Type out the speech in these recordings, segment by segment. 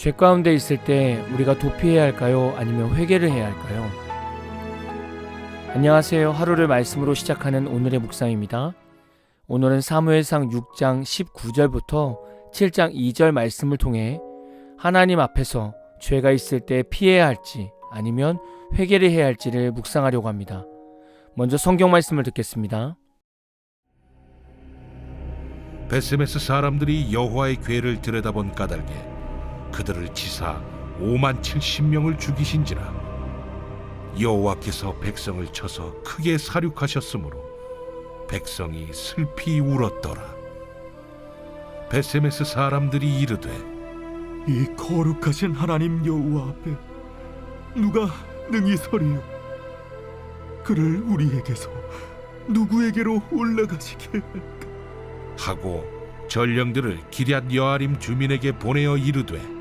죄 가운데 있을 때 우리가 도피해야 할까요? 아니면 회개를 해야 할까요? 안녕하세요. 하루를 말씀으로 시작하는 오늘의 묵상입니다. 오늘은 사무엘상 6장 19절부터 7장 2절 말씀을 통해 하나님 앞에서 죄가 있을 때 피해야 할지 아니면 회개를 해야 할지를 묵상하려고 합니다. 먼저 성경 말씀을 듣겠습니다. 베세메스 사람들이 여호와의 궤를 들여다본 까닭에 그들을 치사 5만 70명을 죽이신지라. 여호와께서 백성을 쳐서 크게 사륙하셨으므로 백성이 슬피 울었더라. 베세메스 사람들이 이르되 이 거룩하신 하나님 여호와 앞에 누가 능히 서리요? 그를 우리에게서 누구에게로 올라가시게 할까? 하고 전령들을 기럇 여아림 주민에게 보내어 이르되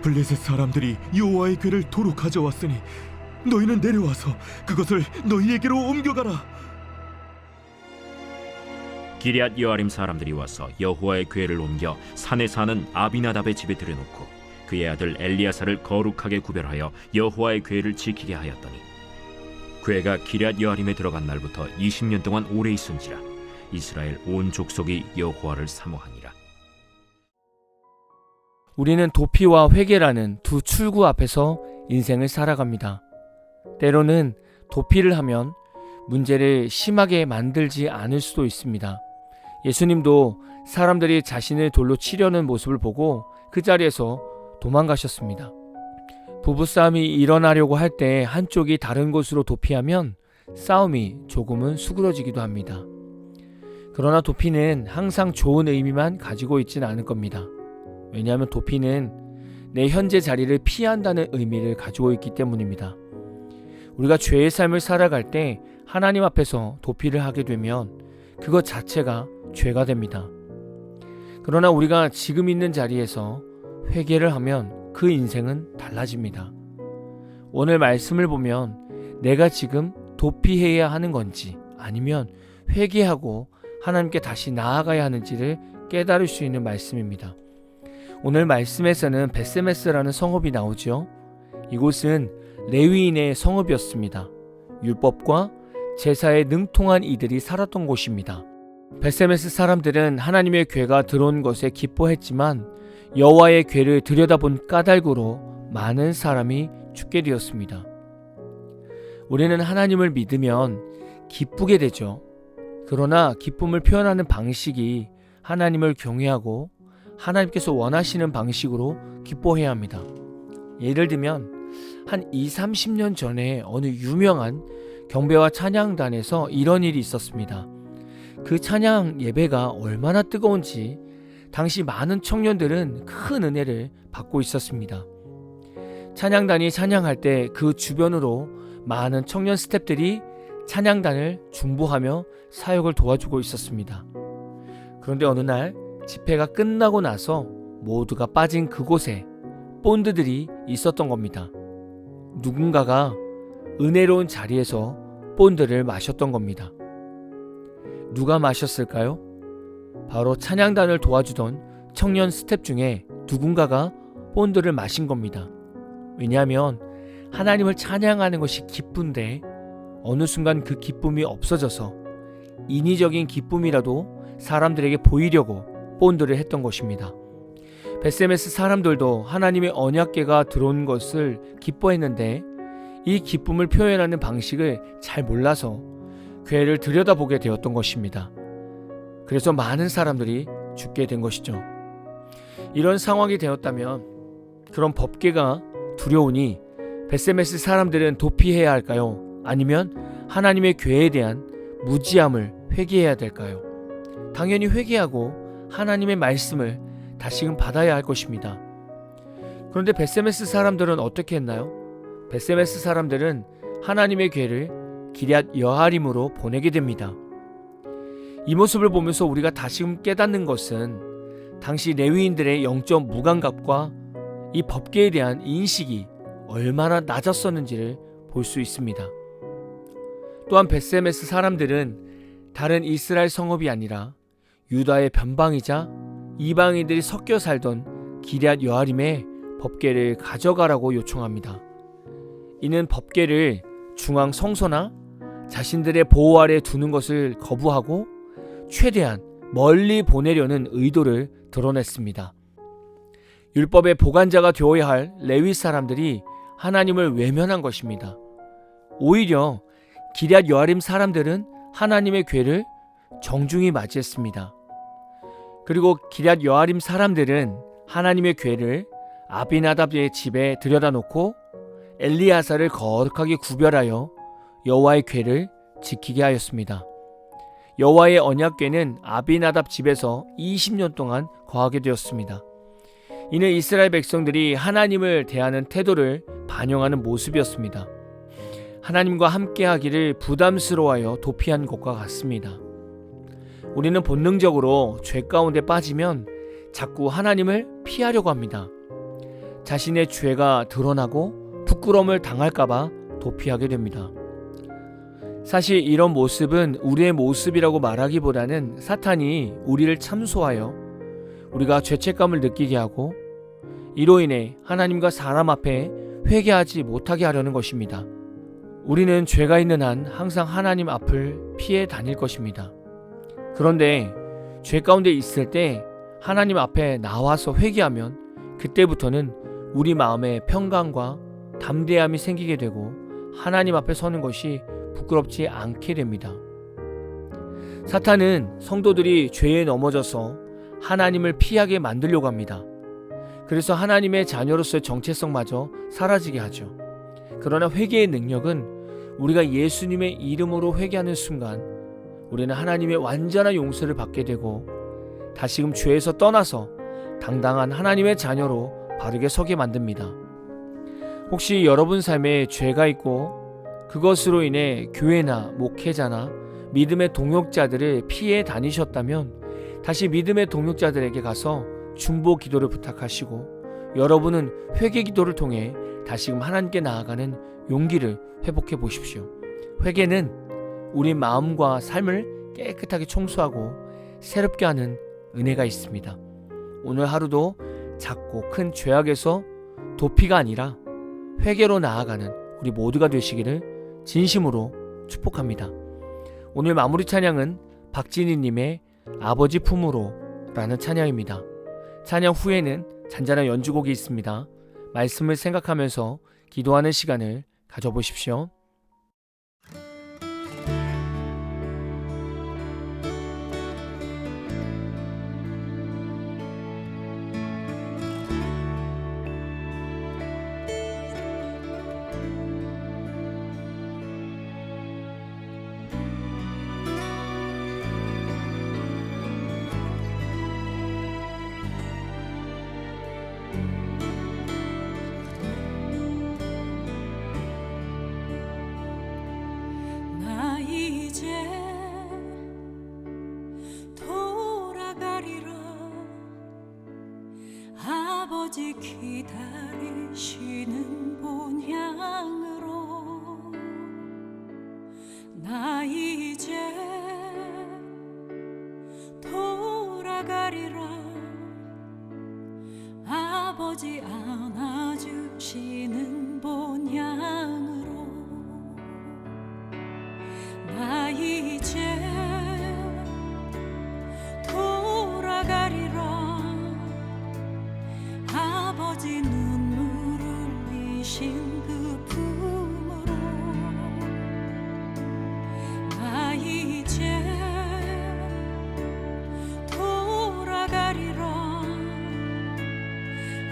블레셋 사람들이 여호와의 궤를 도로 가져왔으니 너희는 내려와서 그것을 너희에게로 옮겨가라. 기럇 여아림 사람들이 와서 여호와의 궤를 옮겨 산에 사는 아비나답의 집에 들여놓고 그의 아들 엘리야사를 거룩하게 구별하여 여호와의 궤를 지키게 하였더니 궤가 기럇 여아림에 들어간 날부터 20년 동안 오래 있은지라. 이스라엘 온 족속이 여호와를 사모하니라. 우리는 도피와 회개라는 두 출구 앞에서 인생을 살아갑니다. 때로는 도피를 하면 문제를 심하게 만들지 않을 수도 있습니다. 예수님도 사람들이 자신을 돌로 치려는 모습을 보고 그 자리에서 도망가셨습니다. 부부싸움이 일어나려고 할 때 한쪽이 다른 곳으로 도피하면 싸움이 조금은 수그러지기도 합니다. 그러나 도피는 항상 좋은 의미만 가지고 있지는 않을 겁니다. 왜냐하면 도피는 내 현재 자리를 피한다는 의미를 가지고 있기 때문입니다. 우리가 죄의 삶을 살아갈 때 하나님 앞에서 도피를 하게 되면 그것 자체가 죄가 됩니다. 그러나 우리가 지금 있는 자리에서 회개를 하면 그 인생은 달라집니다. 오늘 말씀을 보면 내가 지금 도피해야 하는 건지 아니면 회개하고 하나님께 다시 나아가야 하는지를 깨달을 수 있는 말씀입니다. 오늘 말씀에서는 베세메스라는 성읍이 나오죠. 이곳은 레위인의 성읍이었습니다. 율법과 제사에 능통한 이들이 살았던 곳입니다. 베세메스 사람들은 하나님의 궤가 들어온 것에 기뻐했지만 여호와의 궤를 들여다본 까닭으로 많은 사람이 죽게 되었습니다. 우리는 하나님을 믿으면 기쁘게 되죠. 그러나 기쁨을 표현하는 방식이 하나님을 경외하고 하나님께서 원하시는 방식으로 기뻐해야 합니다. 예를 들면 한 20-30년 전에 어느 유명한 경배와 찬양단에서 이런 일이 있었습니다. 그 찬양 예배가 얼마나 뜨거운지 당시 많은 청년들은 큰 은혜를 받고 있었습니다. 찬양단이 찬양할 때 그 주변으로 많은 청년 스태프들이 찬양단을 중보하며 사역을 도와주고 있었습니다. 그런데 어느 날 집회가 끝나고 나서 모두가 빠진 그곳에 본드들이 있었던 겁니다. 누군가가 은혜로운 자리에서 본드를 마셨던 겁니다. 누가 마셨을까요? 바로 찬양단을 도와주던 청년 스태프 중에 누군가가 본드를 마신 겁니다. 왜냐하면 하나님을 찬양하는 것이 기쁜데 어느 순간 그 기쁨이 없어져서 인위적인 기쁨이라도 사람들에게 보이려고 본드를 했던 것입니다. 베세메스 사람들도 하나님의 언약궤가 들어온 것을 기뻐했는데 이 기쁨을 표현하는 방식을 잘 몰라서 궤를 들여다보게 되었던 것입니다. 그래서 많은 사람들이 죽게 된 것이죠. 이런 상황이 되었다면 그런 법궤가 두려우니 베세메스 사람들은 도피해야 할까요? 아니면 하나님의 궤에 대한 무지함을 회개해야 될까요? 당연히 회개하고 하나님의 말씀을 다시금 받아야 할 것입니다. 그런데 베세메스 사람들은 어떻게 했나요? 베세메스 사람들은 하나님의 궤를 기럇 여아림으로 보내게 됩니다. 이 모습을 보면서 우리가 다시금 깨닫는 것은 당시 레위인들의 영적 무감각과 이 법궤에 대한 인식이 얼마나 낮았었는지를 볼 수 있습니다. 또한 베세메스 사람들은 다른 이스라엘 성읍이 아니라 유다의 변방이자 이방인들이 섞여 살던 기럇 여아림에 법궤를 가져가라고 요청합니다. 이는 법궤를 중앙 성소나 자신들의 보호 아래 두는 것을 거부하고 최대한 멀리 보내려는 의도를 드러냈습니다. 율법의 보관자가 되어야 할 레위 사람들이 하나님을 외면한 것입니다. 오히려 기럇 여아림 사람들은 하나님의 궤를 정중히 맞이했습니다. 그리고 기럇 여아림 사람들은 하나님의 궤를 아비나답의 집에 들여다 놓고 엘리야사를 거룩하게 구별하여 여호와의 궤를 지키게 하였습니다. 여호와의 언약궤는 아비나답 집에서 20년 동안 거하게 되었습니다. 이는 이스라엘 백성들이 하나님을 대하는 태도를 반영하는 모습이었습니다. 하나님과 함께하기를 부담스러워하여 도피한 것과 같습니다. 우리는 본능적으로 죄 가운데 빠지면 자꾸 하나님을 피하려고 합니다. 자신의 죄가 드러나고 부끄러움을 당할까봐 도피하게 됩니다. 사실 이런 모습은 우리의 모습이라고 말하기보다는 사탄이 우리를 참소하여 우리가 죄책감을 느끼게 하고 이로 인해 하나님과 사람 앞에 회개하지 못하게 하려는 것입니다. 우리는 죄가 있는 한 항상 하나님 앞을 피해 다닐 것입니다. 그런데 죄 가운데 있을 때 하나님 앞에 나와서 회개하면 그때부터는 우리 마음에 평강과 담대함이 생기게 되고 하나님 앞에 서는 것이 부끄럽지 않게 됩니다. 사탄은 성도들이 죄에 넘어져서 하나님을 피하게 만들려고 합니다. 그래서 하나님의 자녀로서의 정체성마저 사라지게 하죠. 그러나 회개의 능력은 우리가 예수님의 이름으로 회개하는 순간 우리는 하나님의 완전한 용서를 받게 되고 다시금 죄에서 떠나서 당당한 하나님의 자녀로 바르게 서게 만듭니다. 혹시 여러분 삶에 죄가 있고 그것으로 인해 교회나 목회자나 믿음의 동역자들을 피해 다니셨다면 다시 믿음의 동역자들에게 가서 중보 기도를 부탁하시고 여러분은 회개 기도를 통해 다시금 하나님께 나아가는 용기를 회복해 보십시오. 회개는 우리 마음과 삶을 깨끗하게 청소하고 새롭게 하는 은혜가 있습니다. 오늘 하루도 작고 큰 죄악에서 도피가 아니라 회개로 나아가는 우리 모두가 되시기를 진심으로 축복합니다. 오늘 마무리 찬양은 박진희님의 아버지 품으로 라는 찬양입니다. 찬양 후에는 잔잔한 연주곡이 있습니다. 말씀을 생각하면서 기도하는 시간을 가져보십시오. 나 이제 돌아가리라. 아버지 기다리시는 본향으로. 나 이제 돌아가리라. 아버지 안아주시는 본향으로. 나 이제 돌아가리라. 아버지 눈물 흘리신 그 품으로. 나 이제 돌아가리라.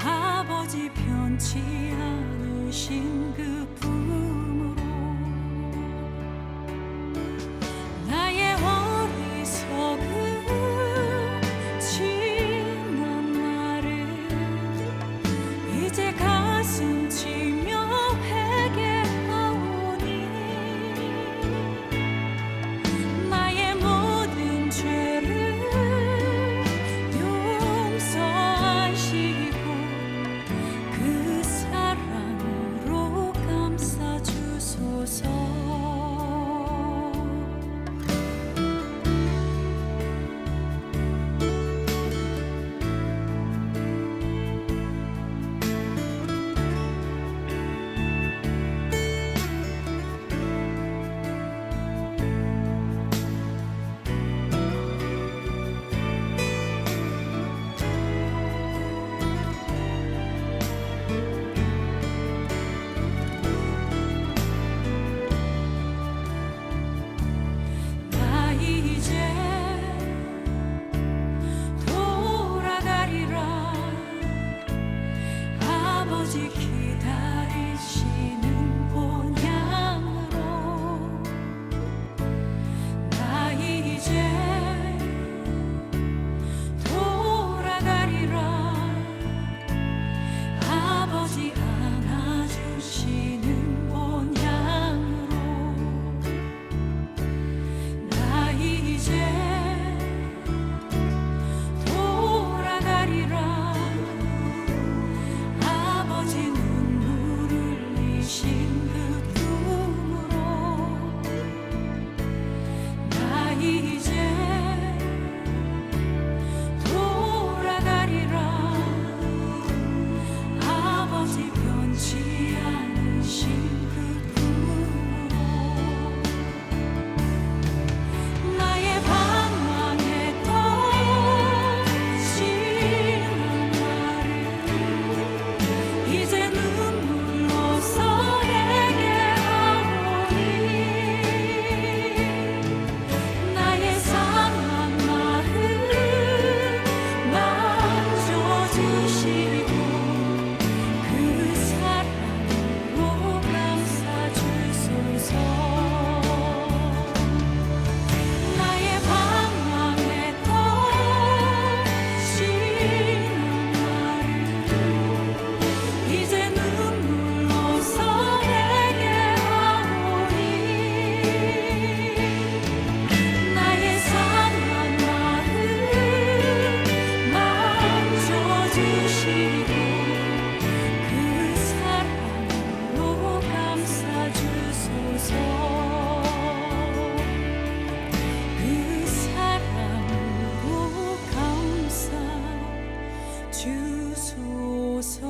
아버지 편치 않으신 그 품으로. 나의 어리석음 지난 날을 이제 가슴 치며 회개하오니. 나의 모든 죄를 용서하시고 그 사랑으로 감싸주소서. 아버지 기다리시는 본향으로 나 이제 돌아가리라. 아버지 안아주시는 본향으로 나 이제 돌아가리라. 아버지 눈물 흘리신 그 품으로 나 이제 돌아가리라. 아버지 변치 않으신 그 품으로 나의 방황에 떠지는 나를 이제 눈물로 써내게 하오니 나의 상한 마음 만져주시고 그 사랑으로 감싸주소서. 나의 방황에 떠지는 나를 이제 눈물로 써내게 하오니 나의 상한 마음 만져주시고 그 사랑으로 감싸주소서. 그 사랑으로 감싸주소서.